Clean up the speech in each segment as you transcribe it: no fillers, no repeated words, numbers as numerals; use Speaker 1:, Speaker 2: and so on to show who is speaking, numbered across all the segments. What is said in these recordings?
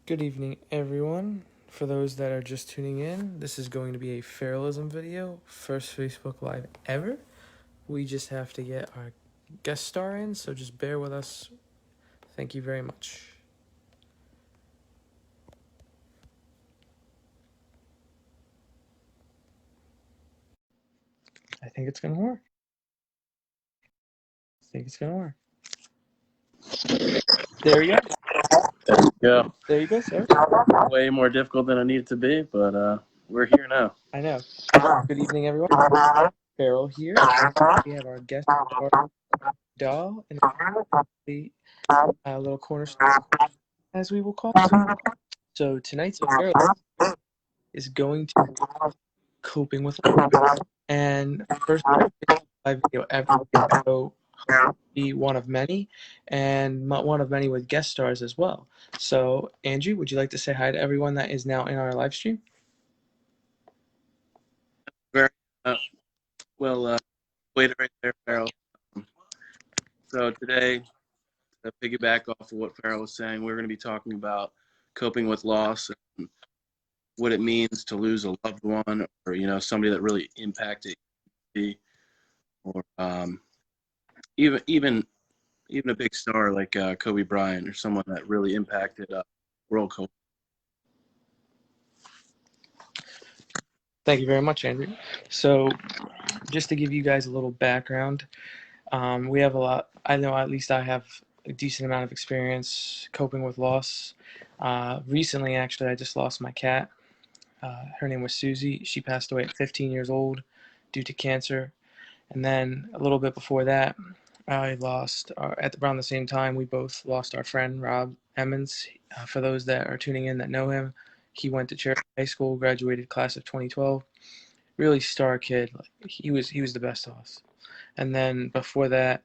Speaker 1: Good evening, everyone. For those that are just tuning in, this is going to be a Farrellism video, first Facebook Live ever. We just have to get our guest star in, so just bear with us. Thank you very much. I think it's gonna work. There you go.
Speaker 2: There you go.
Speaker 1: There you go, sir.
Speaker 2: Way more difficult than it needed to be, but we're here now.
Speaker 1: I know. Good evening, everyone. Farrell here. We have our guest star, doll, and the little cornerstone, as we will call it. So tonight's Farrell is going to be coping with life. And first live video ever, so be one of many, and one of many with guest stars as well. So, Andrew, would you like to say hi to everyone that is now in our live stream?
Speaker 2: Very well. Wait right there, Farrell. So today, to piggyback off of what Farrell was saying, we're going to be talking about coping with loss and what it means to lose a loved one, or somebody that really impacted you, or even a big star like Kobe Bryant, or someone that really impacted world culture.
Speaker 1: Thank you very much, Andrew. So, just to give you guys a little background, we have a lot. I know at least I have a decent amount of experience coping with loss. Recently, actually, I just lost my cat. Her name was Susie. She passed away at 15 years old due to cancer. And then a little bit before that, I lost, around the same time, we both lost our friend, Rob Emmons. For those that are tuning in that know him, he went to Cherokee High School, graduated class of 2012. Really star kid. He was the best of us. And then before that,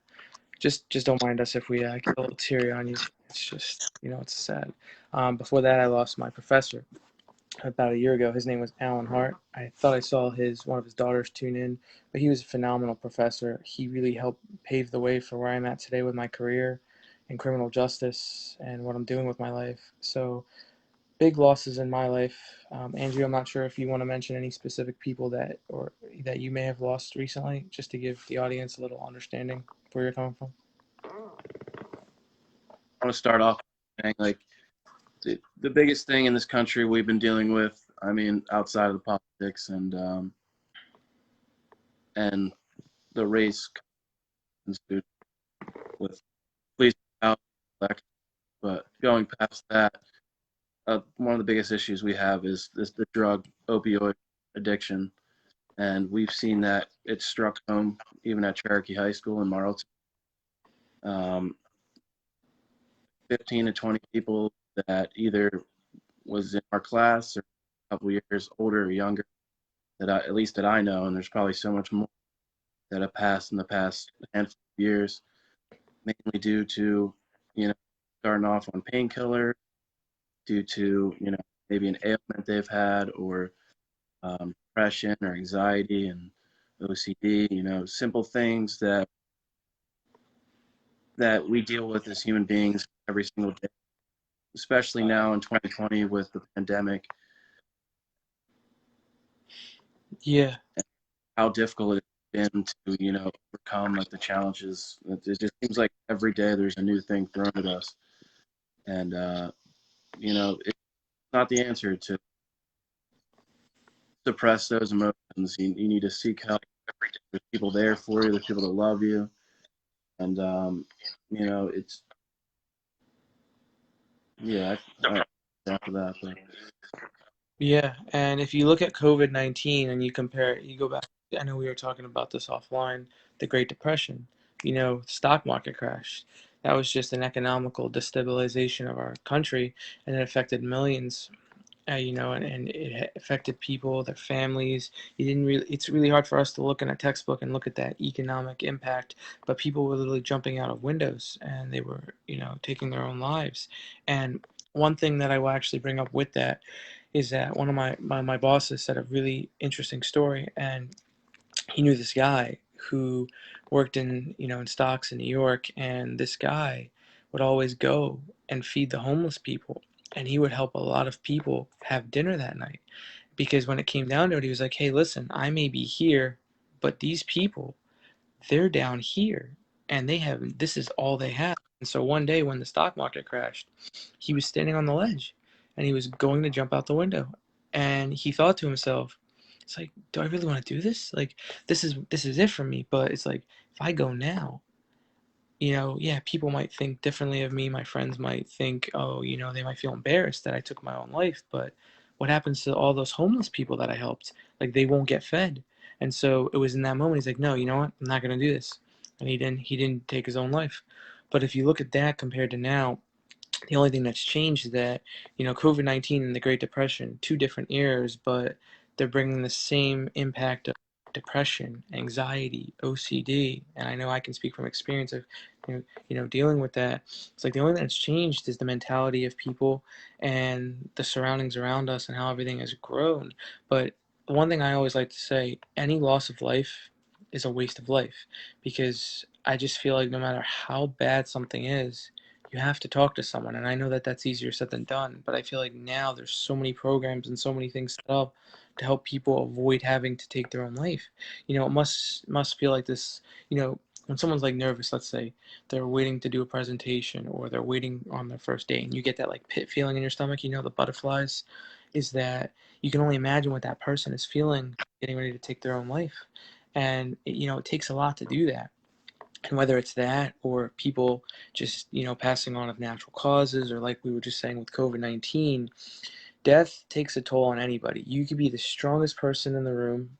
Speaker 1: just don't mind us if we get a little teary on you. It's just, it's sad. Before that, I lost my professor about a year ago. His name was Alan Hart. I thought I saw one of his daughters tune in, but he was a phenomenal professor. He really helped pave the way for where I'm at today with my career in criminal justice and what I'm doing with my life. So big losses in my life. Andrew, I'm not sure if you want to mention any specific people that you may have lost recently, just to give the audience a little understanding where you're coming from.
Speaker 2: I want to start off saying, like, the biggest thing in this country we've been dealing with, I mean, outside of the politics and the race with police brutality, but going past that, one of the biggest issues we have is the drug opioid addiction, and we've seen that it struck home even at Cherokee High School in Marlton. 15 to 20 people that either was in our class or a couple years older or younger at least that I know, and there's probably so much more that have passed in the past handful of years, mainly due to, starting off on painkillers, due to, maybe an ailment they've had, or depression or anxiety and OCD, simple things that we deal with as human beings every single day, especially now in 2020 with the pandemic.
Speaker 1: Yeah.
Speaker 2: How difficult it's been to, overcome like the challenges. It just seems like every day there's a new thing thrown at us. And, it's not the answer to suppress those emotions. You need to seek help. There's people there for you. There's people that love you. And, it's, yeah, after that. But.
Speaker 1: Yeah, and if you look at COVID-19 and you compare it, you go back, I know we were talking about this offline, the Great Depression, stock market crash. That was just an economical destabilization of our country, and it affected millions, and it affected people, their families. It's really hard for us to look in a textbook and look at that economic impact, but people were literally jumping out of windows and they were, taking their own lives. And one thing that I will actually bring up with that is that one of my bosses said a really interesting story, and he knew this guy who worked in stocks in New York, and this guy would always go and feed the homeless people. and he would help a lot of people have dinner that night. Because when it came down to it, he was like, hey, listen, I may be here, but these people, they're down here, and they have, this is all they have. And so one day when the stock market crashed, he was standing on the ledge and he was going to jump out the window. And he thought to himself, it's like, do I really want to do this? Like, this is it for me. But it's like, if I go now, yeah, people might think differently of me. My friends might think, oh, they might feel embarrassed that I took my own life. But what happens to all those homeless people that I helped? Like, they won't get fed. And so it was in that moment he's like, no, you know what? I'm not gonna do this. And he didn't take his own life. But if you look at that compared to now, the only thing that's changed is that, COVID-19 and the Great Depression, two different eras, but they're bringing the same impact of depression, anxiety, OCD. And I know I can speak from experience of, dealing with that. It's like the only thing that's changed is the mentality of people and the surroundings around us and how everything has grown. But one thing I always like to say, any loss of life is a waste of life, because I just feel like no matter how bad something is, you have to talk to someone. And I know that that's easier said than done, but I feel like now there's so many programs and so many things set up to help people avoid having to take their own life. It must feel like this, when someone's like nervous, let's say they're waiting to do a presentation or they're waiting on their first day and you get that like pit feeling in your stomach, the butterflies, is that you can only imagine what that person is feeling getting ready to take their own life. And it takes a lot to do that. And whether it's that or people just passing on of natural causes, or like we were just saying with COVID-19, death takes a toll on anybody. You could be the strongest person in the room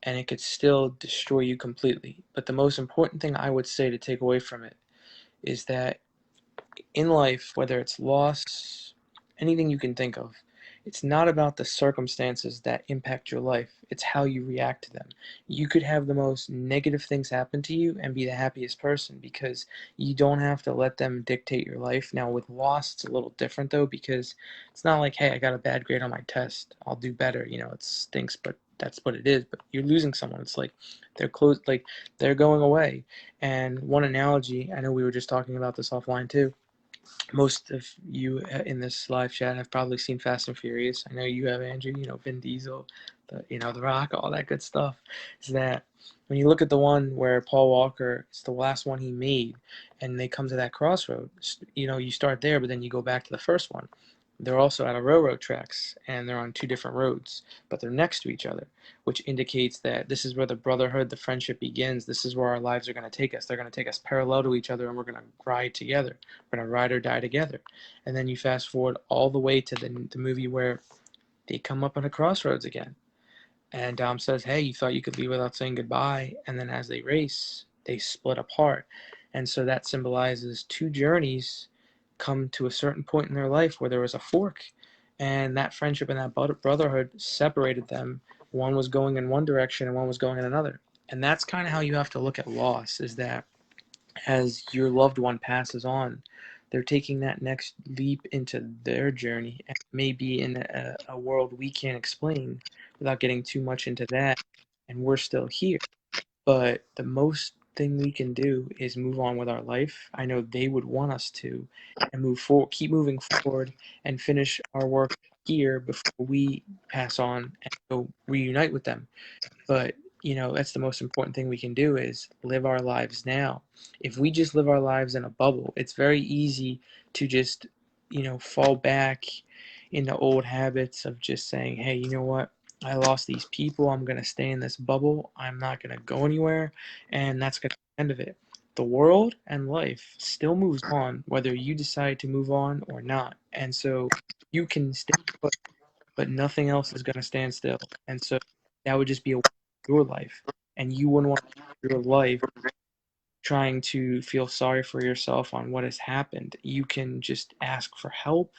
Speaker 1: and it could still destroy you completely. But the most important thing I would say to take away from it is that in life, whether it's loss, anything you can think of, it's not about the circumstances that impact your life. It's how you react to them. You could have the most negative things happen to you and be the happiest person, because you don't have to let them dictate your life. Now, with loss, it's a little different though, because it's not like, hey, I got a bad grade on my test, I'll do better. It stinks, but that's what it is. But you're losing someone. It's like they're close, like they're going away. And one analogy, I know we were just talking about this offline too, most of you in this live chat have probably seen Fast and Furious. I know you have, Andrew. Vin Diesel, The Rock, all that good stuff. Is that when you look at the one where Paul Walker, it's the last one he made, and they come to that crossroad. You start there, but then you go back to the first one. They're also at a railroad tracks, and they're on two different roads, but they're next to each other, which indicates that this is where the brotherhood, the friendship begins. This is where our lives are going to take us. They're going to take us parallel to each other, and we're going to ride together. We're going to ride or die together. And then you fast forward all the way to the movie where they come up on a crossroads again. And Dom says, hey, you thought you could leave without saying goodbye. And then as they race, they split apart. And so that symbolizes two journeys come to a certain point in their life where there was a fork. And that friendship and that brotherhood separated them. One was going in one direction and one was going in another. And that's kind of how you have to look at loss, is that as your loved one passes on, they're taking that next leap into their journey, and maybe in a world we can't explain without getting too much into that. And we're still here. But the most thing we can do is move on with our life. I know they would want us to, and move forward, keep moving forward, and finish our work here before we pass on and go reunite with them. But that's the most important thing we can do, is live our lives now. If we just live our lives in a bubble, it's very easy to just fall back into old habits of just saying, hey, you know what, I lost these people, I'm going to stay in this bubble, I'm not going to go anywhere, and that's going to be the end of it. The world and life still moves on whether you decide to move on or not. And so you can stay put, but nothing else is going to stand still. And so that would just be a waste of your life. And you wouldn't want your life trying to feel sorry for yourself on what has happened. You can just ask for help.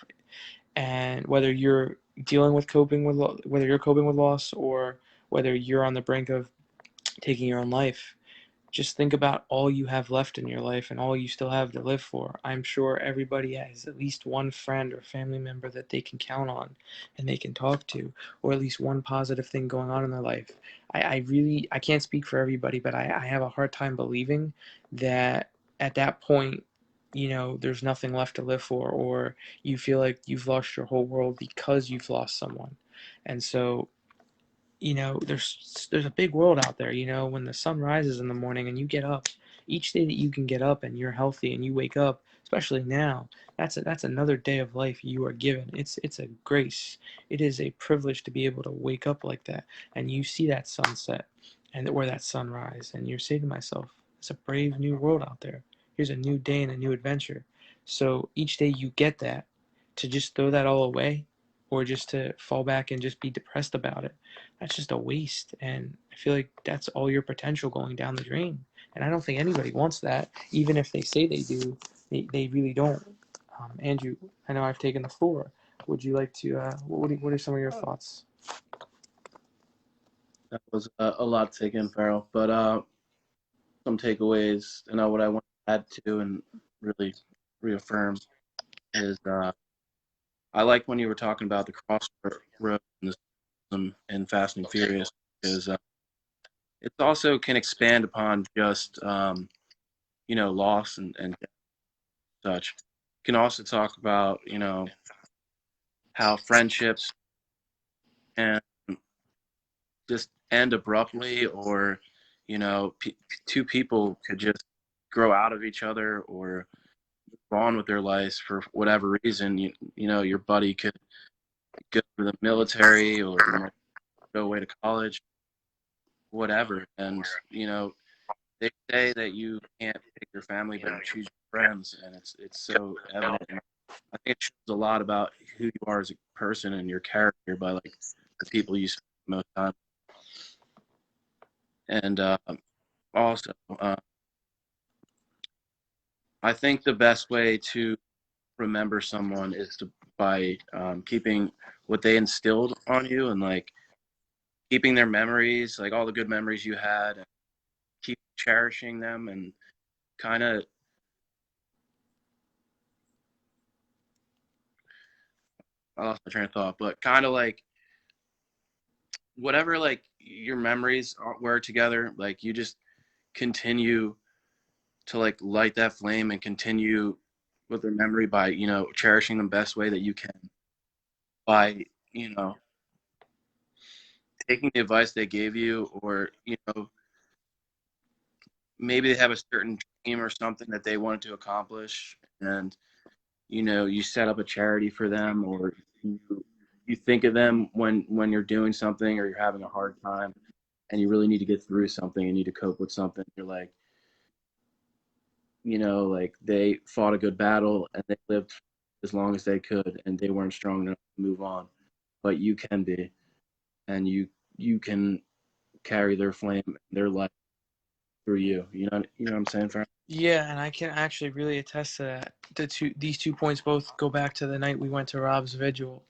Speaker 1: And whether you're dealing with whether you're coping with loss, or whether you're on the brink of taking your own life, just think about all you have left in your life and all you still have to live for. I'm sure everybody has at least one friend or family member that they can count on and they can talk to, or at least one positive thing going on in their life. I can't speak for everybody, but I have a hard time believing that at that point there's nothing left to live for, or you feel like you've lost your whole world because you've lost someone. And so, there's a big world out there. When the sun rises in the morning and you get up, each day that you can get up and you're healthy and you wake up, especially now, that's another day of life you are given. It's a grace. It is a privilege to be able to wake up like that, and you see that sunset and or that sunrise, and you're saying to myself, it's a brave new world out there. Here's a new day and a new adventure. So each day you get that, to just throw that all away, or just to fall back and just be depressed about it, that's just a waste. And I feel like that's all your potential going down the drain. And I don't think anybody wants that, even if they say they do. They really don't. Andrew, I know I've taken the floor. Would you like to? What are some of your thoughts?
Speaker 2: That was a lot to take in, Farrell. But some takeaways, what I want to add to and really reaffirm is I like when you were talking about the crossroad in Fast and Furious, because it also can expand upon just loss and such. You can also talk about how friendships can just end abruptly, or two people could just grow out of each other or go on with their lives for whatever reason. Your buddy could go to the military or go away to college, whatever. And they say that you can't pick your family, but you choose your friends, and it's so evident. I think it shows a lot about who you are as a person and your character by like the people you spend most time. And also, I think the best way to remember someone is by keeping what they instilled on you, and like keeping their memories, like all the good memories you had, and keep cherishing them, and kind of, I lost my train of thought, but kind of like whatever like your memories were together, like you just continue to like light that flame and continue with their memory by cherishing them best way that you can, by you know taking the advice they gave you, or maybe they have a certain dream or something that they wanted to accomplish, and you set up a charity for them, or you, you think of them when you're doing something or you're having a hard time and you really need to get through something and need to cope with something. You're like, like they fought a good battle and they lived as long as they could, and they weren't strong enough to move on, but you can be, and you can carry their flame, their life through you. You know what I'm saying, Fran?
Speaker 1: Yeah, and I can actually really attest to that. These 2 points both go back to the night we went to Rob's vigil,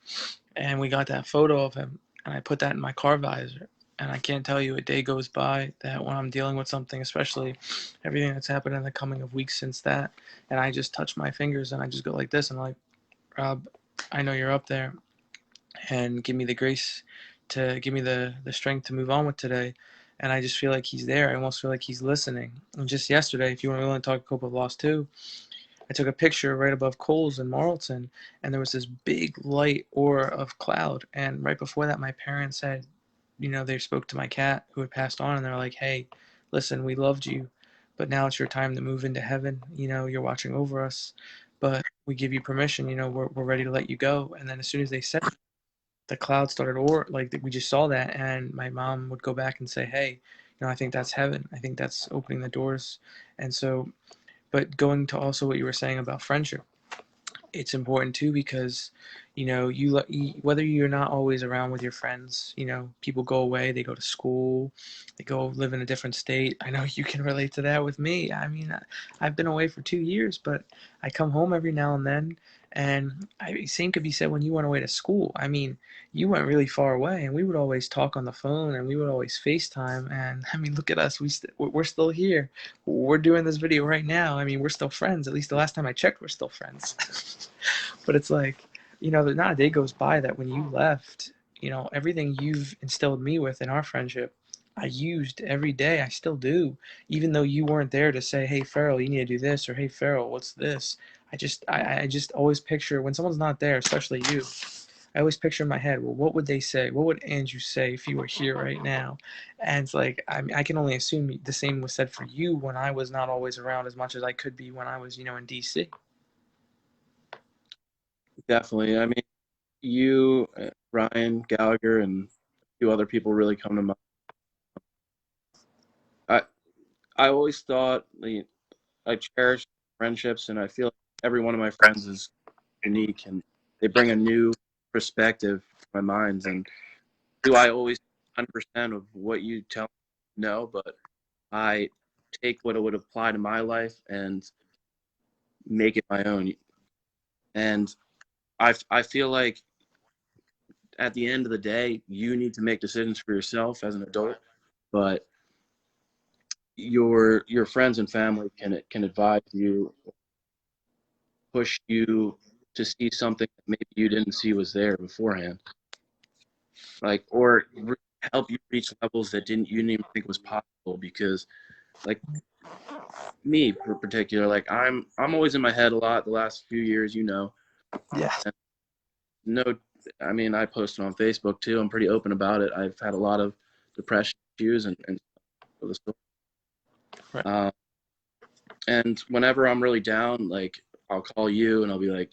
Speaker 1: and we got that photo of him, and I put that in my car visor. And I can't tell you a day goes by that when I'm dealing with something, especially everything that's happened in the coming of weeks since that, and I just touch my fingers and I just go like this, and I'm like, Rob, I know you're up there, and give me the grace to give me the strength to move on with today. And I just feel like he's there. I almost feel like he's listening. And just yesterday, if you want to really talk cope with loss too, I took a picture right above Coles in Marlton, and there was this big light aura of cloud. And right before that, my parents said, they spoke to my cat who had passed on, and they're like, hey, listen, we loved you, but now it's your time to move into heaven. You're watching over us, but we give you permission. We're ready to let you go. And then as soon as they said, the cloud started, or like we just saw that, and my mom would go back and say, hey, I think that's heaven. I think that's opening the doors. And so, but going to also what you were saying about friendship, it's important too, because whether you're not always around with your friends, people go away, they go to school, they go live in a different state. I know you can relate to that with me. I mean, I've been away for 2 years, but I come home every now and then. And same could be said when you went away to school. I mean, you went really far away, and we would always talk on the phone, and we would always FaceTime. And I mean, look at us, we're still here, we're doing this video right now. I mean, we're still friends. At least the last time I checked, we're still friends. But it's like, not a day goes by that when you left, everything you've instilled me with in our friendship, I used every day. I still do, even though you weren't there to say, "Hey, Farrell, you need to do this," or "Hey, Farrell, what's this?" I just always picture when someone's not there, especially you. I always picture in my head, well, what would they say? What would Andrew say if you were here right now? And it's like I can only assume the same was said for you when I was not always around as much as I could be when I was, in DC.
Speaker 2: Definitely. I mean, you, Ryan Gallagher, and a few other people really come to mind. I I always thought I cherish friendships, and I feel like every one of my friends is unique, and they bring a new perspective to my minds. And do I always 100% of what you tell me? No, but I take what it would apply to my life and make it my own. And I feel like at the end of the day, you need to make decisions for yourself as an adult, but your friends and family can advise you, push you to see something that maybe you didn't see was there beforehand, like or help you reach levels that didn't you didn't even think was possible. Because like me, for particular, like I'm always in my head a lot the last few years,
Speaker 1: Yeah.
Speaker 2: and no, I mean, I posted on Facebook too. I'm pretty open about it. I've had a lot of depression issues and of the sort.
Speaker 1: Right.
Speaker 2: Um, and whenever I'm really down, like I'll call you and I'll be like,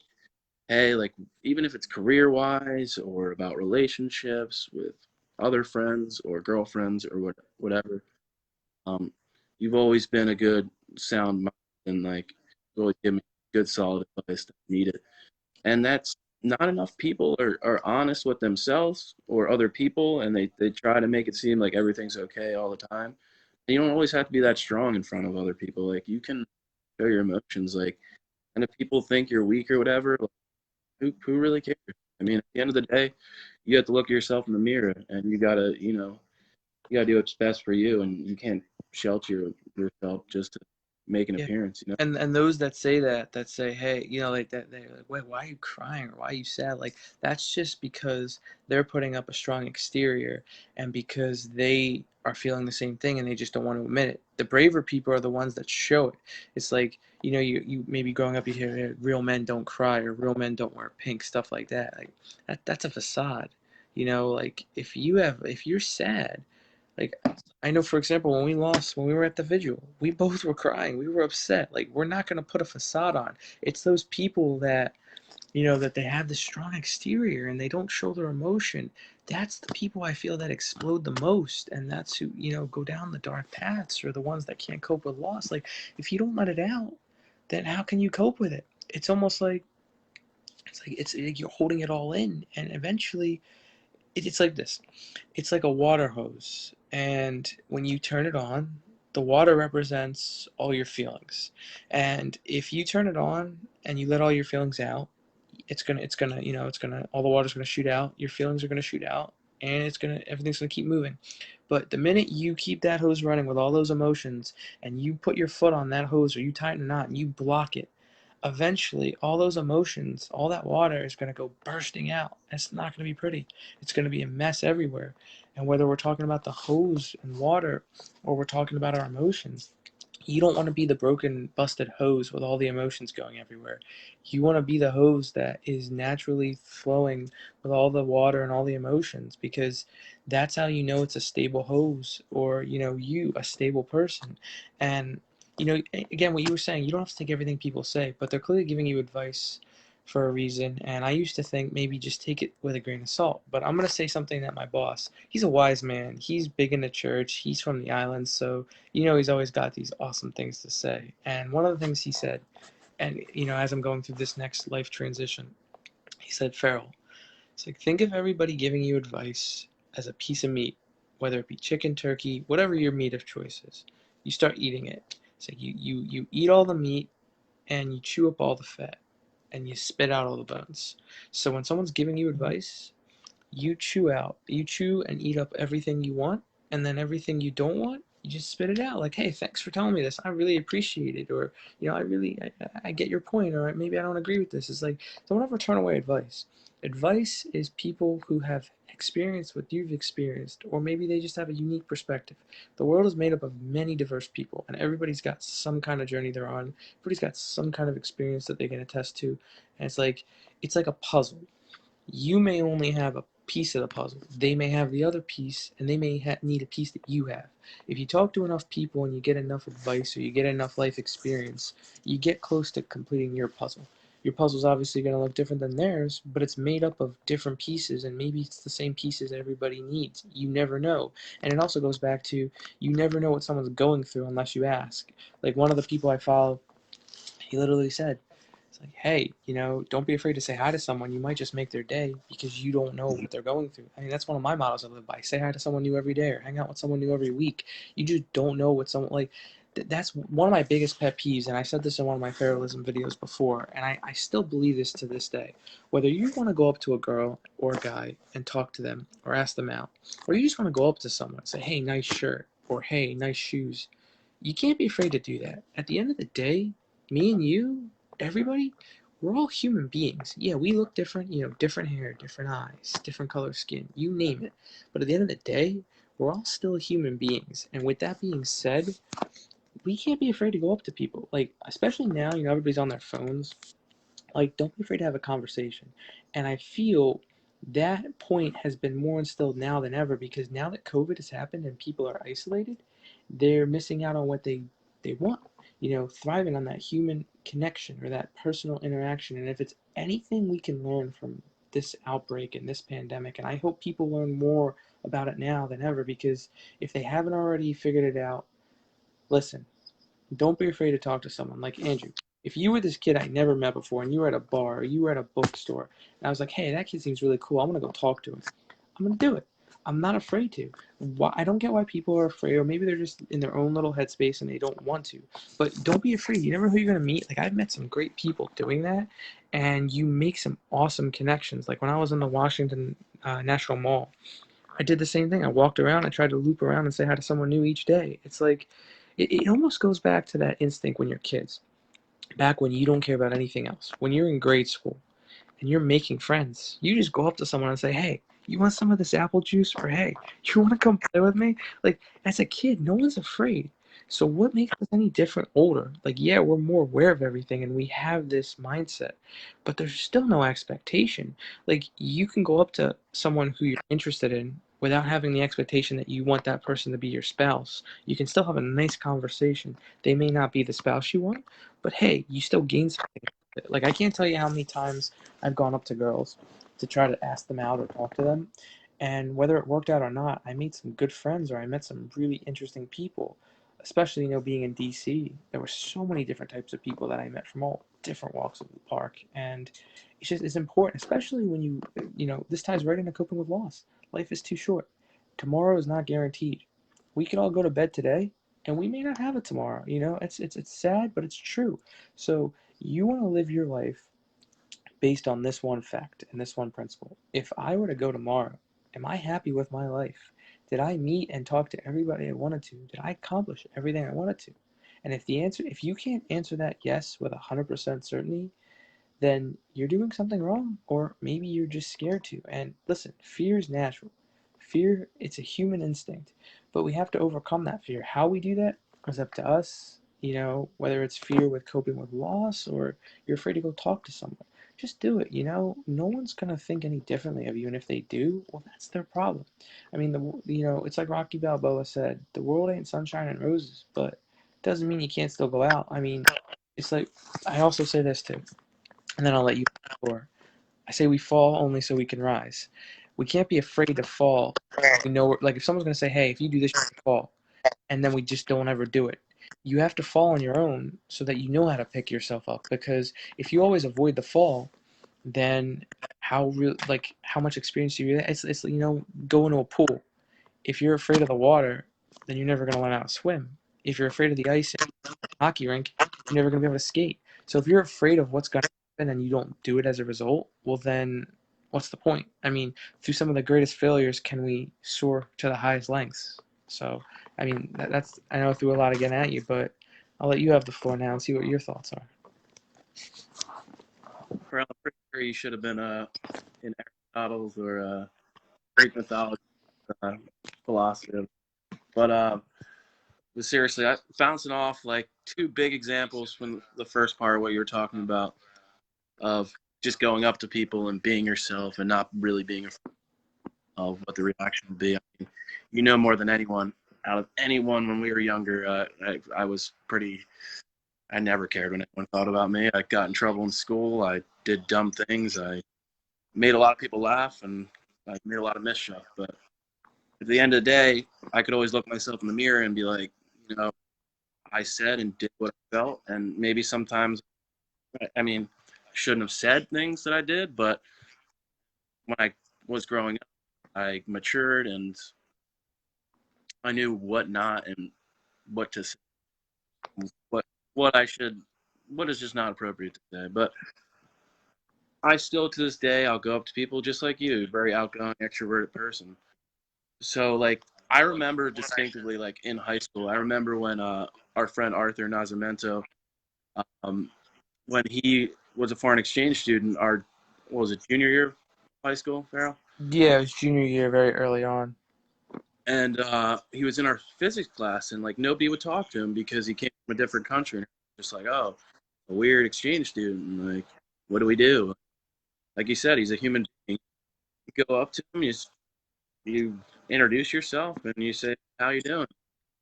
Speaker 2: hey, like even if it's career wise or about relationships with other friends or girlfriends or whatever, um, you've always been a good sound mind, and like you always give me good solid advice that I need it. And that's not enough people are honest with themselves or other people, and they try to make it seem like everything's okay all the time. And you don't always have to be that strong in front of other people. Like you can show your emotions, like, and if people think you're weak or whatever, like, who really cares? I mean, at the end of the day, you have to look at yourself in the mirror, and you gotta do what's best for you, and you can't shelter yourself just to make an
Speaker 1: Yeah.
Speaker 2: appearance.
Speaker 1: And those that say that say, hey, like that, they're like, wait, why are you crying or why are you sad? Like that's just because they're putting up a strong exterior and because they are feeling the same thing and they just don't want to admit it. The braver people are the ones that show it. It's like, you maybe growing up you hear, "Hey, real men don't cry or real men don't wear pink," stuff like that. Like that's a facade. Like if you're sad, like I know, for example, when we lost, when we were at the vigil, we both were crying. We were upset. Like we're not gonna put a facade on. It's those people that that they have this strong exterior and they don't show their emotion. That's the people I feel that explode the most, and that's who go down the dark paths or the ones that can't cope with loss. Like if you don't let it out, then how can you cope with it? It's like you're holding it all in, and eventually it's like this. It's like a water hose, and when you turn it on, the water represents all your feelings. And if you turn it on and you let all your feelings out, it's gonna all the water's gonna shoot out, your feelings are gonna shoot out, and everything's gonna keep moving. But the minute you keep that hose running with all those emotions and you put your foot on that hose or you tighten a knot and you block it, eventually all those emotions, all that water is going to go bursting out. It's not going to be pretty. It's going to be a mess everywhere. And whether we're talking about the hose and water or we're talking about our emotions, you don't want to be the broken, busted hose with all the emotions going everywhere. You want to be the hose that is naturally flowing with all the water and all the emotions, because that's how you know it's a stable hose, or a stable person. And again, what you were saying, you don't have to take everything people say, but they're clearly giving you advice for a reason. And I used to think maybe just take it with a grain of salt. But I'm going to say something that my boss, he's a wise man. He's big in the church. He's from the islands. So, he's always got these awesome things to say. And one of the things he said, and, as I'm going through this next life transition, he said, Farrell, it's like, think of everybody giving you advice as a piece of meat, whether it be chicken, turkey, whatever your meat of choice is. You start eating it. It's like you eat all the meat and you chew up all the fat and you spit out all the bones. So when someone's giving you advice, you chew and eat up everything you want, and then everything you don't want, you just spit it out like, hey, thanks for telling me this, I really appreciate it, or I get your point, or maybe I don't agree with this. It's like, don't ever turn away advice. Advice is people who have experienced what you've experienced, or maybe they just have a unique perspective. The world is made up of many diverse people, and everybody's got some kind of journey they're on. Everybody's got some kind of experience that they can attest to, and it's like a puzzle. You may only have a piece of the puzzle. They may have the other piece, and they may need a piece that you have. If you talk to enough people and you get enough advice or you get enough life experience, you get close to completing your puzzle. Your puzzle's obviously going to look different than theirs, but it's made up of different pieces, and maybe it's the same pieces everybody needs. You never know. And it also goes back to, you never know what someone's going through unless you ask. Like one of the people I follow, he literally said, it's like, hey, don't be afraid to say hi to someone. You might just make their day because you don't know what they're going through. I mean, that's one of my mottos I live by. Say hi to someone new every day or hang out with someone new every week. You just don't know what someone, like, that's one of my biggest pet peeves. And I said this in one of my Farrellism videos before, and I still believe this to this day. Whether you want to go up to a girl or a guy and talk to them or ask them out, or you just want to go up to someone and say, hey, nice shirt, or hey, nice shoes, you can't be afraid to do that. At the end of the day, me and you, everybody, we're all human beings. Yeah, we look different, different hair, different eyes, different color skin, you name it. But at the end of the day, we're all still human beings. And with that being said, we can't be afraid to go up to people. Like, especially now, everybody's on their phones. Like, don't be afraid to have a conversation. And I feel that point has been more instilled now than ever, because now that COVID has happened and people are isolated, they're missing out on what they want. Thriving on that human connection or that personal interaction. And if it's anything we can learn from this outbreak and this pandemic, and I hope people learn more about it now than ever, because if they haven't already figured it out, listen, don't be afraid to talk to someone. Like Andrew, if you were this kid I never met before and you were at a bar or you were at a bookstore and I was like, hey, that kid seems really cool, I'm going to go talk to him. I'm going to do it. I'm not afraid to. I don't get why people are afraid, or maybe they're just in their own little headspace and they don't want to. But don't be afraid. You never know who you're going to meet. Like, I've met some great people doing that, and you make some awesome connections. Like when I was in the Washington National Mall, I did the same thing. I walked around. I tried to loop around and say hi to someone new each day. It's like, it almost goes back to that instinct when you're kids, back when you don't care about anything else. When you're in grade school and you're making friends, you just go up to someone and say, hey, you want some of this apple juice? Or hey, you want to come play with me? Like, as a kid, no one's afraid. So what makes us any different older? Like, yeah, we're more aware of everything and we have this mindset, but there's still no expectation. Like, you can go up to someone who you're interested in without having the expectation that you want that person to be your spouse. You can still have a nice conversation. They may not be the spouse you want, but hey, you still gain something. Like, I can't tell you how many times I've gone up to girls to try to ask them out or talk to them. And whether it worked out or not, I made some good friends or I met some really interesting people. Especially, being in DC, there were so many different types of people that I met from all different walks of the park. And it's important, especially when this ties right into coping with loss. Life is too short. Tomorrow is not guaranteed. We could all go to bed today and we may not have it tomorrow. It's sad, but it's true. So you want to live your life based on this one fact and this one principle. If I were to go tomorrow, am I happy with my life? Did I meet and talk to everybody I wanted to? Did I accomplish everything I wanted to? And if you can't answer that yes with 100% certainty, then you're doing something wrong, or maybe you're just scared to. And listen, fear is natural. Fear, it's a human instinct, but we have to overcome that fear. How we do that is up to us, whether it's fear with coping with loss or you're afraid to go talk to someone. Just do it, no one's going to think any differently of you, and if they do, well, that's their problem. I mean, it's like Rocky Balboa said, the world ain't sunshine and roses, but it doesn't mean you can't still go out. I mean, it's like, I also say this too, and then I'll let you explore. I say we fall only so we can rise. We can't be afraid to fall. We know, like, if someone's going to say, hey, if you do this, you can fall, and then we just don't ever do it. You have to fall on your own so that you know how to pick yourself up. Because if you always avoid the fall, then how much experience do you really? It's go into a pool. If you're afraid of the water, then you're never going to learn how to swim. If you're afraid of the ice hockey rink, you're never going to be able to skate. So if you're afraid of what's going to happen and you don't do it as a result, well, then what's the point? I mean, through some of the greatest failures can we soar to the highest lengths. So I mean, that's I know I threw a lot again at you, but I'll let you have the floor now and see what your thoughts are.
Speaker 2: Well, I'm pretty sure you should have been in Aristotle's or Greek mythology uh, philosophy. But seriously, I bouncing off like two big examples from the first part of what you were talking about of just going up to people and being yourself and not really being afraid of what the reaction would be. I mean, you know more than anyone out of anyone when we were younger. I was pretty. I never cared when anyone thought about me. I got in trouble in school. I did dumb things. I made a lot of people laugh, and I made a lot of mischief. But at the end of the day, I could always look myself in the mirror and be like, you know, I said and did what I felt, and maybe sometimes, I mean, I shouldn't have said things that I did, but when I was growing up, I matured and I knew what not and what to say, what what I should, what is just not appropriate to say. But I still, to this day, I'll go up to people just like you, very outgoing, extroverted person. So like, I remember distinctively, like in high school, I remember when our friend Arthur Nazamento, um, when he was a foreign exchange student, our what was it, junior year of high school, Farrell?
Speaker 1: Yeah, it was junior year, very early on.
Speaker 2: And he was in our physics class, and like nobody would talk to him because he came from a different country. And just like, oh, a weird exchange student. And like, what do we do? Like you said, he's a human being. You go up to him, you introduce yourself, and you say, "How you doing?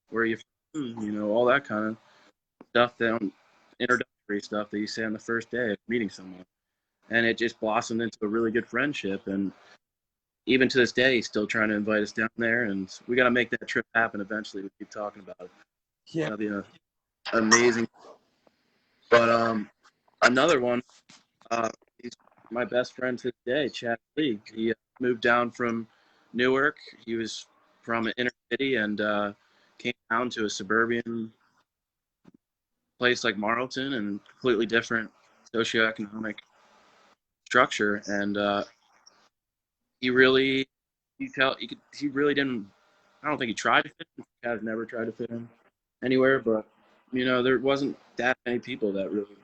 Speaker 2: Where are you from?" You know, all that kind of stuff. That introductory stuff that you say on the first day of meeting someone, and it just blossomed into a really good friendship. And even to this day, he's still trying to invite us down there, and we got to make that trip happen eventually. We keep talking about it.
Speaker 1: Yeah.
Speaker 2: That'd be amazing. But another one, he's my best friend to this day, Chad Lee. He moved down from Newark. He was from an inner city and came down to a suburban place like Marlton and completely different socioeconomic structure. And he really, he really didn't. I don't think he tried to fit in. Chad never tried to fit in anywhere, but you know, there wasn't that many people that really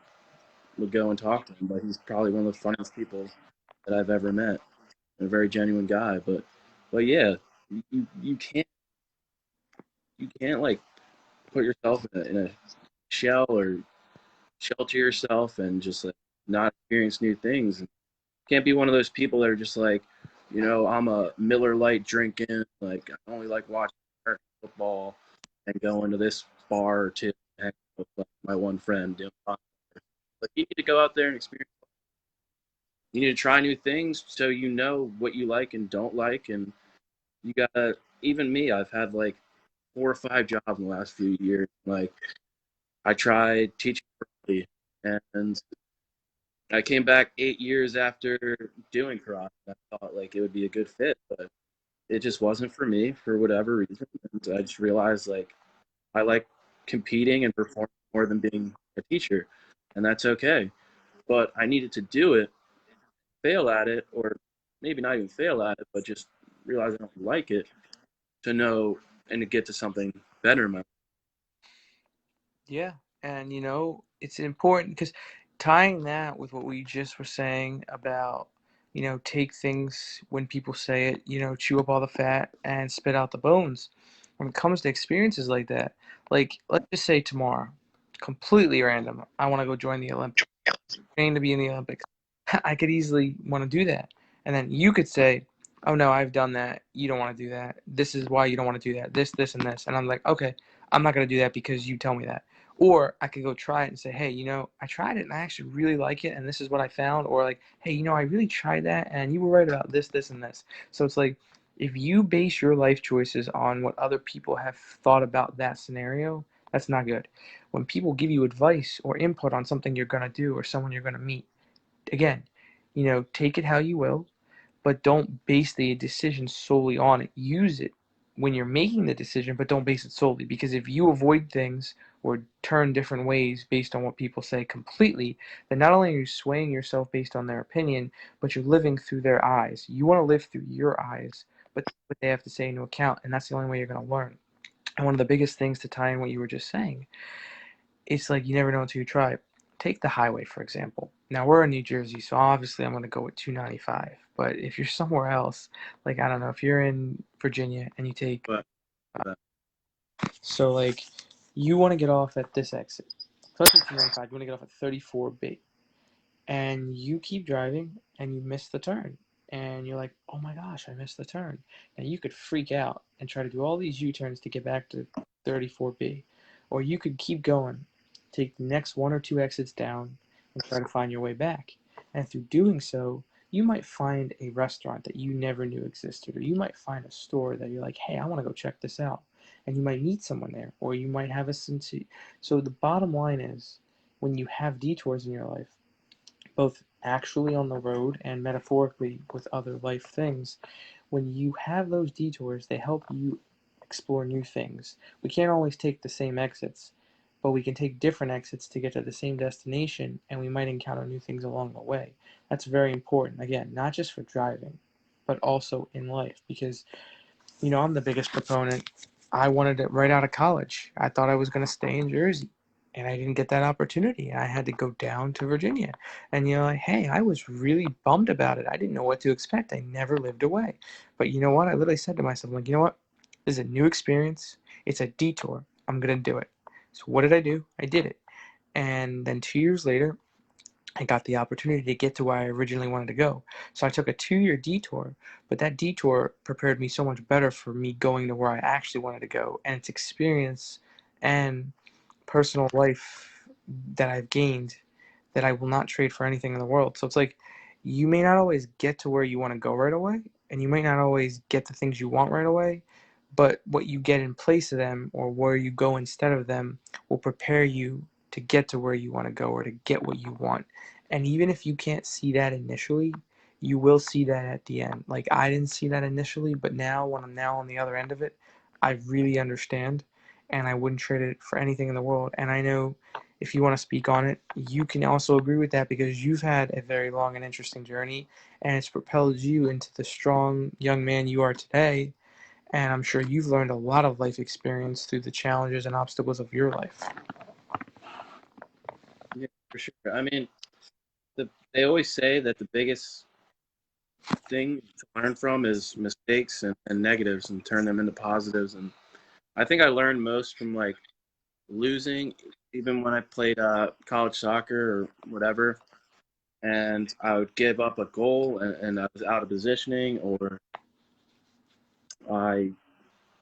Speaker 2: would go and talk to him. But he's probably one of the funniest people that I've ever met. A very genuine guy. But yeah, you can't like put yourself in a shell or shelter yourself and just like not experience new things. And you can't be one of those people that are just like, you know, I'm a Miller Lite drinking, like I only like watching American football and going to this bar or two and hang out with my one friend. Like you need to go out there and experience. You need to try new things so you know what you like and don't like, and you gotta. Even me, I've had like 4 or 5 jobs in the last few years. Like I tried teaching karate, and I came back 8 years after doing karate. I thought like it would be a good fit, but it just wasn't for me for whatever reason. And I just realized like I like competing and performing more than being a teacher, and that's okay. But I needed to do it, fail at it, or maybe not even fail at it, but just realize I don't like it to know and to get to something better in my life.
Speaker 1: Yeah, and it's important because tying that with what we just were saying about, take things when people say it, chew up all the fat and spit out the bones. When it comes to experiences like that, like let's just say tomorrow, completely random, I want to go join the Olympics, train to be in the Olympics. I could easily want to do that. And then you could say, oh no, I've done that. You don't want to do that. This is why you don't want to do that. This, and this. And I'm like, okay, I'm not going to do that because you tell me that. Or I could go try it and say, hey, I tried it and I actually really like it. And this is what I found. Or like, hey, I really tried that and you were right about this, and this. So it's like, if you base your life choices on what other people have thought about that scenario, that's not good. When people give you advice or input on something you're going to do or someone you're going to meet, again, take it how you will, but don't base the decision solely on it. Use it when you're making the decision, but don't base it solely. Because if you avoid things or turn different ways based on what people say completely, then not only are you swaying yourself based on their opinion, but you're living through their eyes. You want to live through your eyes, but what they have to say into account, and that's the only way you're going to learn. And one of the biggest things to tie in what you were just saying, it's like you never know until you try. Take the highway, for example. Now, we're in New Jersey, so obviously I'm going to go with 295. But if you're somewhere else, like, I don't know, if you're in Virginia and you take,
Speaker 2: But, but
Speaker 1: so like, you want to get off at this exit. So let's say 295, you want to get off at 34B. And you keep driving and you miss the turn. And you're like, oh my gosh, I missed the turn. And you could freak out and try to do all these U-turns to get back to 34B. Or you could keep going, take the next one or two exits down, and try to find your way back. And through doing so, you might find a restaurant that you never knew existed, or you might find a store that you're like, hey, I want to go check this out. And you might meet someone there, or you might have a sincere. So the bottom line is, when you have detours in your life, both actually on the road and metaphorically with other life things, when you have those detours, they help you explore new things. We can't always take the same exits, but we can take different exits to get to the same destination, and we might encounter new things along the way. That's very important. Again, not just for driving, but also in life, because I'm the biggest proponent. I wanted it right out of college. I thought I was going to stay in Jersey, and I didn't get that opportunity. I had to go down to Virginia. And, like, hey, I was really bummed about it. I didn't know what to expect. I never lived away. But you know what? I literally said to myself, like, you know what? This is a new experience. It's a detour. I'm going to do it. So what did I do? I did it. And then 2 years later, I got the opportunity to get to where I originally wanted to go. So I took a 2-year detour, but that detour prepared me so much better for me going to where I actually wanted to go. And it's experience and personal life that I've gained that I will not trade for anything in the world. So it's like you may not always get to where you want to go right away, and you may not always get the things you want right away, but what you get in place of them or where you go instead of them will prepare you to get to where you want to go or to get what you want. And even if you can't see that initially, you will see that at the end. Like, I didn't see that initially, but now when I'm now on the other end of it, I really understand, and I wouldn't trade it for anything in the world. And I know if you want to speak on it, you can also agree with that because you've had a very long and interesting journey, and it's propelled you into the strong young man you are today. And I'm sure you've learned a lot of life experience through the challenges and obstacles of your life.
Speaker 2: yeah, for sure. I mean, they always say that the biggest thing to learn from is mistakes and negatives and turn them into positives. And I think I learned most from like losing, even when I played college soccer or whatever. And I would give up a goal and I was out of positioning, or I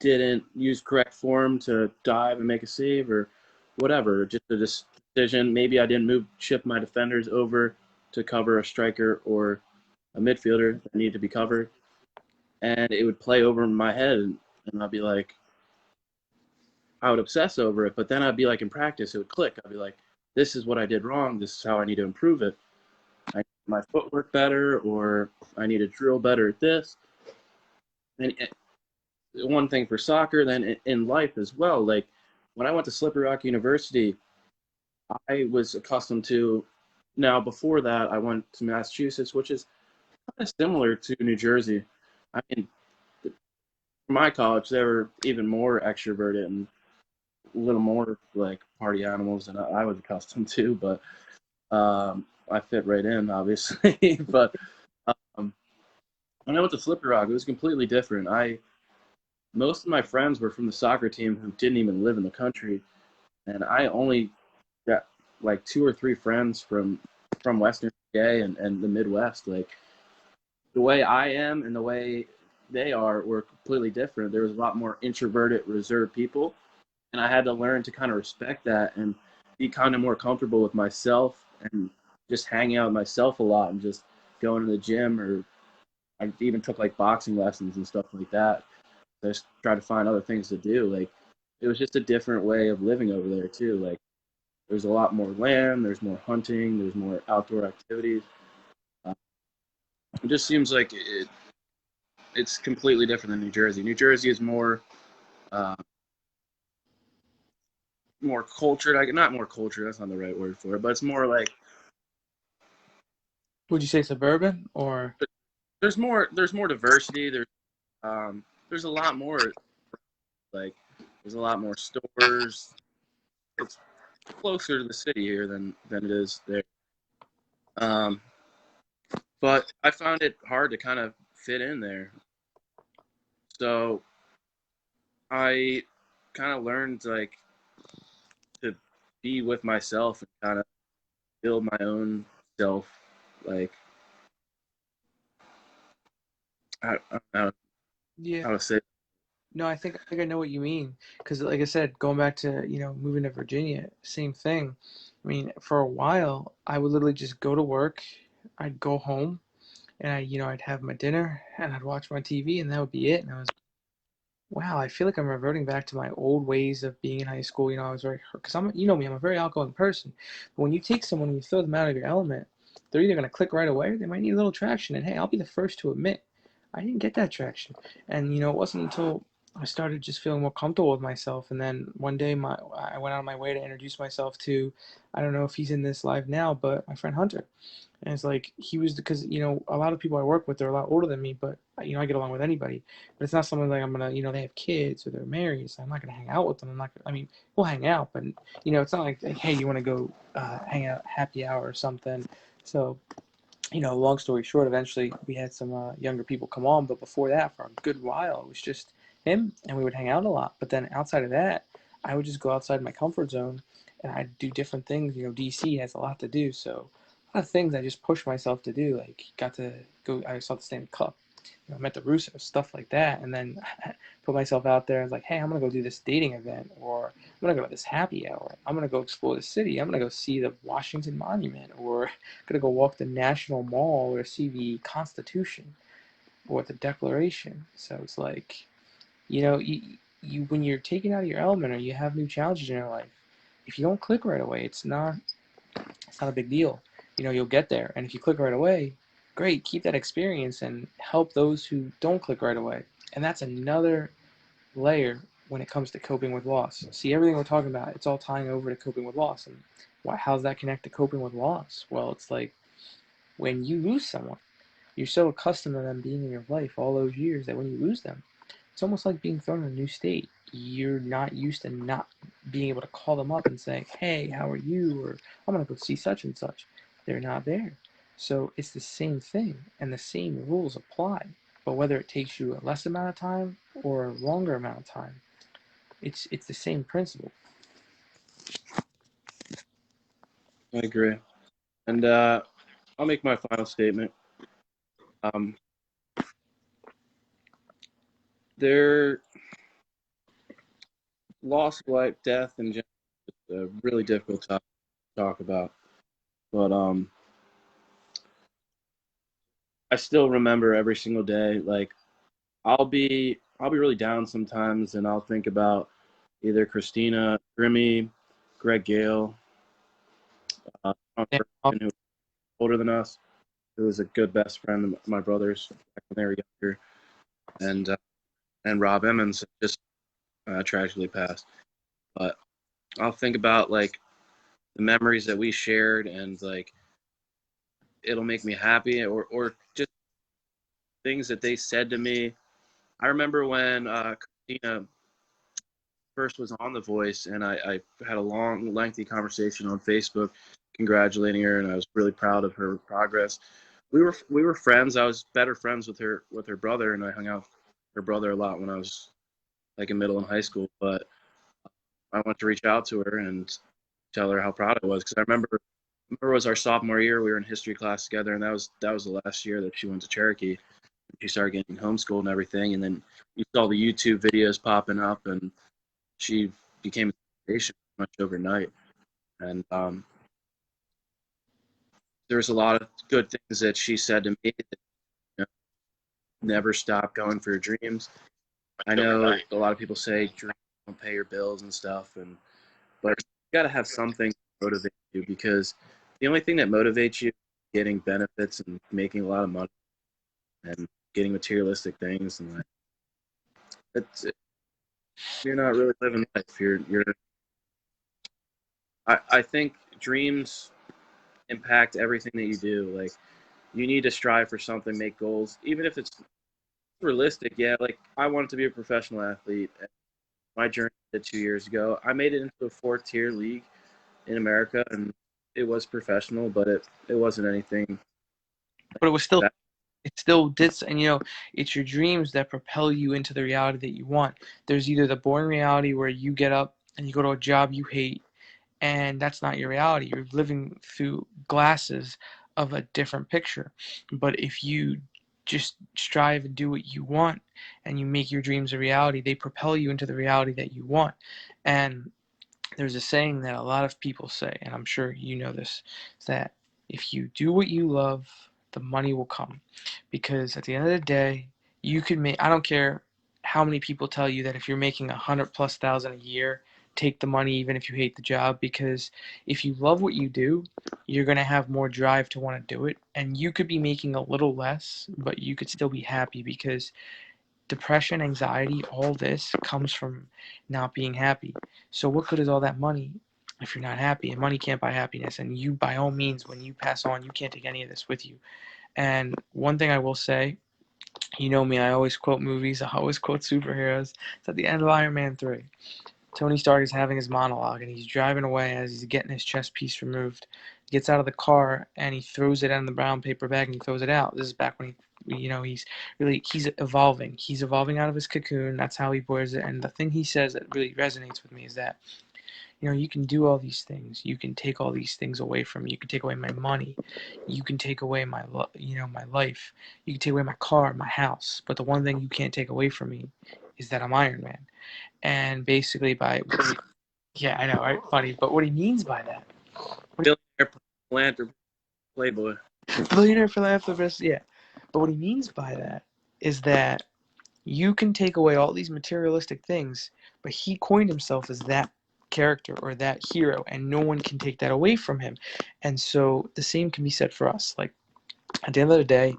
Speaker 2: didn't use correct form to dive and make a save, or whatever. Just a decision. Maybe I didn't shift my defenders over to cover a striker or a midfielder that needed to be covered, and it would play over in my head, and I'd be like, I would obsess over it, but then I'd be like, in practice, it would click. I'd be like, this is what I did wrong. This is how I need to improve it. I need my footwork better, or I need to drill better at this. And one thing for soccer, then in life as well. Like when I went to Slippery Rock University, I was accustomed to. Now before that, I went to Massachusetts, which is kind of similar to New Jersey. I mean, for my college, they were even more extroverted and a little more like party animals than I was accustomed to. But I fit right in, obviously. But um, when I went to Slippery Rock, it was completely different. Most of my friends were from the soccer team who didn't even live in the country, and I only got like two or three friends from Western PA and the Midwest. Like the way I am and the way they are were completely different. There was a lot more introverted, reserved people, and I had to learn to kind of respect that and be kind of more comfortable with myself and just hanging out with myself a lot and just going to the gym, or I even took like boxing lessons and stuff like that. Just try to find other things to do. Like it was just a different way of living over there too. Like there's a lot more land, there's more hunting, there's more outdoor activities. Uh, it just seems like it's completely different than New Jersey. New Jersey is uh, more cultured. Like not more cultured. That's not the right word for it, but it's more like
Speaker 1: Would you say suburban or?
Speaker 2: there's more diversity. There's a lot more like There's a lot more stores. It's closer to the city here than it is there. Um, but I found it hard to kind of fit in there. So I kind of learned like to be with myself and kind of build my own self. Like I don't know
Speaker 1: Yeah.
Speaker 2: how to say.
Speaker 1: No, I think I know what you mean. Because, like I said, going back to moving to Virginia, same thing. I mean, for a while, I would literally just go to work. I'd go home, and I'd have my dinner, and I'd watch my TV, and that would be it. And I was, wow, I feel like I'm reverting back to my old ways of being in high school. I was very, because me, I'm a very outgoing person. But when you take someone and you throw them out of your element, they're either going to click right away or they might need a little traction. And hey, I'll be the first to admit, I didn't get that traction. And it wasn't until I started just feeling more comfortable with myself. And then one day, I went out of my way to introduce myself to, I don't know if he's in this live now, but my friend Hunter. And it's like he was, because a lot of people I work with, they're a lot older than me, but I get along with anybody. But it's not someone like I'm gonna, they have kids or they're married, so I'm not gonna hang out with them. I'm not gonna, I mean, we'll hang out, but it's not like, hey, you want to go hang out happy hour or something. So long story short, eventually we had some younger people come on, but before that, for a good while, it was just him, and we would hang out a lot. But then outside of that, I would just go outside my comfort zone, and I'd do different things. DC has a lot to do, so a lot of things I just pushed myself to do. Like, got to go, I saw the Stanley Cup, met the Russos, stuff like that, and then put myself out there and was like, hey, I'm gonna go do this dating event, or I'm gonna go to this happy hour. I'm gonna go explore the city. I'm gonna go see the Washington Monument, or gonna go walk the National Mall or see the Constitution or the Declaration. So it's like, you when you're taken out of your element or you have new challenges in your life, if you don't click right away, it's not a big deal. You'll get there, and if you click right away, great. Keep that experience and help those who don't click right away. And that's another layer when it comes to coping with loss. See, everything we're talking about, it's all tying over to coping with loss. And how's that connect to coping with loss? Well, it's like when you lose someone, you're so accustomed to them being in your life all those years that when you lose them, it's almost like being thrown in a new state. You're not used to not being able to call them up and say, hey, how are you? Or I'm going to go see such and such. They're not there. So it's the same thing, and the same rules apply. But whether it takes you a less amount of time or a longer amount of time, it's the same principle.
Speaker 2: I agree, and I'll make my final statement. Um, there, loss of life, death, and just a really difficult topic to talk about. But I still remember every single day. Like I'll be really down sometimes, and I'll think about either Christina Grimmy, Greg Gale, Tom
Speaker 1: Yeah.
Speaker 2: Ferguson, who was older than us, who was a good best friend of my brothers back when they were younger, and Rob Emmons just tragically passed. But I'll think about like the memories that we shared, and like it'll make me happy, or just things that they said to me. I remember when Christina first was on The Voice, and I had a long, lengthy conversation on Facebook congratulating her, and I was really proud of her progress. We were friends. I was better friends with her brother, and I hung out with her brother a lot when I was like in middle and high school. But I wanted to reach out to her and tell her how proud I was, because I remember it was our sophomore year. We were in history class together, and that was the last year that she went to Cherokee. She started getting homeschooled and everything, and then you saw the YouTube videos popping up, and she became a sensation much overnight. And there was a lot of good things that she said to me that, never stop going for your dreams. I know a lot of people say dreams don't pay your bills and stuff, but you got to have something to motivate you, because the only thing that motivates you is getting benefits and making a lot of money and getting materialistic things, and like you're not really living life. I think dreams impact everything that you do. Like you need to strive for something, make goals, even if it's realistic. Yeah, like I wanted to be a professional athlete. My journey did 2 years ago. I made it into a 4 tier league in America, and it was professional, but it wasn't anything
Speaker 1: But
Speaker 2: that.
Speaker 1: it still did, and it's your dreams that propel you into the reality that you want. There's either the boring reality where you get up and you go to a job you hate, and that's not your reality. You're living through glasses of a different picture. But if you just strive and do what you want and you make your dreams a reality, they propel you into the reality that you want. And there's a saying that a lot of people say, and I'm sure you know this, is that if you do what you love, the money will come. Because at the end of the day, you can make, I don't care how many people tell you that if you're making 100,000+ a year, take the money even if you hate the job. Because if you love what you do, you're going to have more drive to want to do it. And you could be making a little less, but you could still be happy because depression, anxiety, all this comes from not being happy. So what good is all that money if you're not happy? And money can't buy happiness. And you, by all means, when you pass on, you can't take any of this with you. And one thing I will say, you know me, I always quote movies, I always quote superheroes. It's at the end of Iron Man 3. Tony Stark is having his monologue and he's driving away as he's getting his chest piece removed. He gets out of the car and he throws it in the brown paper bag and he throws it out. This is back when he's evolving. He's evolving out of his cocoon. That's how he wears it. And the thing he says that really resonates with me is that you can do all these things. You can take all these things away from me. You can take away my money. You can take away my life. You can take away my car, my house. But the one thing you can't take away from me is that I'm Iron Man. And basically yeah, I know, right? Funny. But what he means by that,
Speaker 2: Billionaire, philanthropist, playboy.
Speaker 1: billionaire philanthropist, yeah. But what he means by that is that you can take away all these materialistic things, but he coined himself as that character or that hero, and no one can take that away from him. And so the same can be said for us. Like at the end of the day,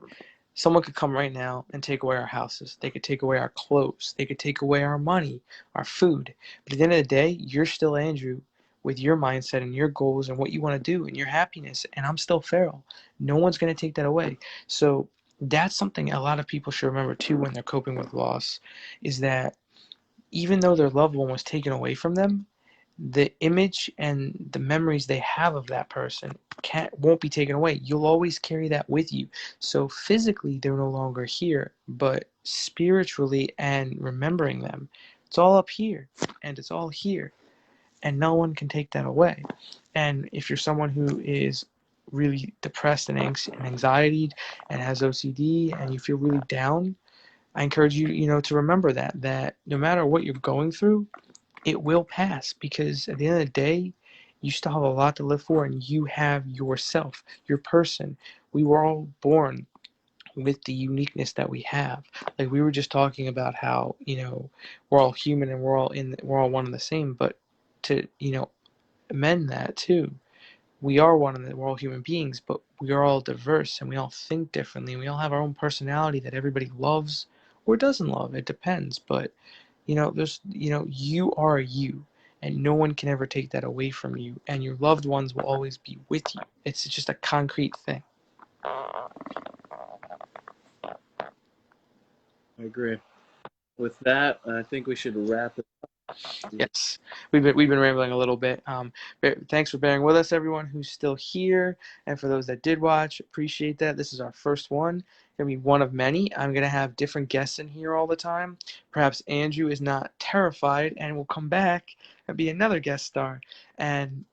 Speaker 1: someone could come right now and take away our houses. They could take away our clothes. They could take away our money, our food. But at the end of the day, you're still Andrew with your mindset and your goals and what you want to do and your happiness. And I'm still Farrell. No one's going to take that away. So that's something a lot of people should remember too when they're coping with loss, is that even though their loved one was taken away from them, the image and the memories they have of that person won't be taken away. You'll always carry that with you. So physically they're no longer here, but spiritually and remembering them, it's all up here and it's all here, and no one can take that away. And if you're someone who is really depressed and anxiety and has OCD and you feel really down, I encourage you, to remember that no matter what you're going through, it will pass, because at the end of the day, you still have a lot to live for and you have yourself, your person. We were all born with the uniqueness that we have. Like we were just talking about how, we're all human and we're all one and the same, but to, amend that too. We're all human beings, but we are all diverse and we all think differently. We all have our own personality that everybody loves or doesn't love. It depends. But you are you, and no one can ever take that away from you, and your loved ones will always be with you. It's just a concrete thing.
Speaker 2: I agree. With that, I think we should wrap it up.
Speaker 1: Yes, we've been rambling a little bit. Thanks for bearing with us, everyone who's still here, and for those that did watch, appreciate that. This is our first one. Gonna be one of many. I'm gonna have different guests in here all the time. Perhaps Andrew is not terrified and will come back and be another guest star. And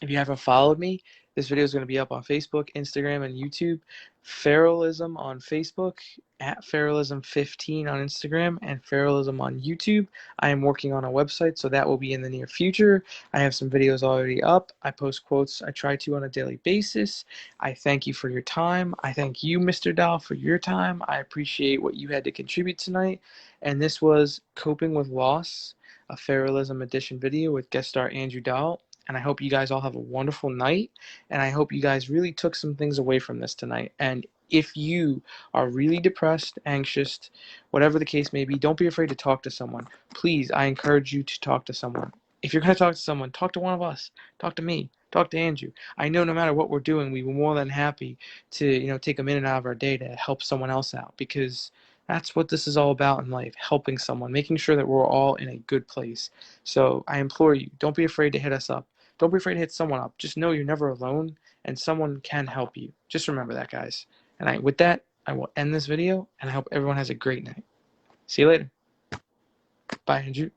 Speaker 1: if you haven't followed me, this video is going to be up on Facebook, Instagram, and YouTube. Farrellism on Facebook, at Farrellism15 on Instagram, and Farrellism on YouTube. I am working on a website, so that will be in the near future. I have some videos already up. I post quotes. I try to on a daily basis. I thank you for your time. I thank you, Mr. Dahl, for your time. I appreciate what you had to contribute tonight. And this was Coping with Loss, a Farrellism edition video with guest star Andrew Dahl. And I hope you guys all have a wonderful night. And I hope you guys really took some things away from this tonight. And if you are really depressed, anxious, whatever the case may be, don't be afraid to talk to someone. Please, I encourage you to talk to someone. If you're going to talk to someone, talk to one of us. Talk to me. Talk to Andrew. I know no matter what we're doing, we were more than happy to, take a minute out of our day to help someone else out, because That's what this is all about in life, helping someone, making sure that we're all in a good place. So I implore you, don't be afraid to hit us up. Don't be afraid to hit someone up. Just know you're never alone and someone can help you. Just remember that, guys. And with that, I will end this video and I hope everyone has a great night. See you later. Bye, Andrew.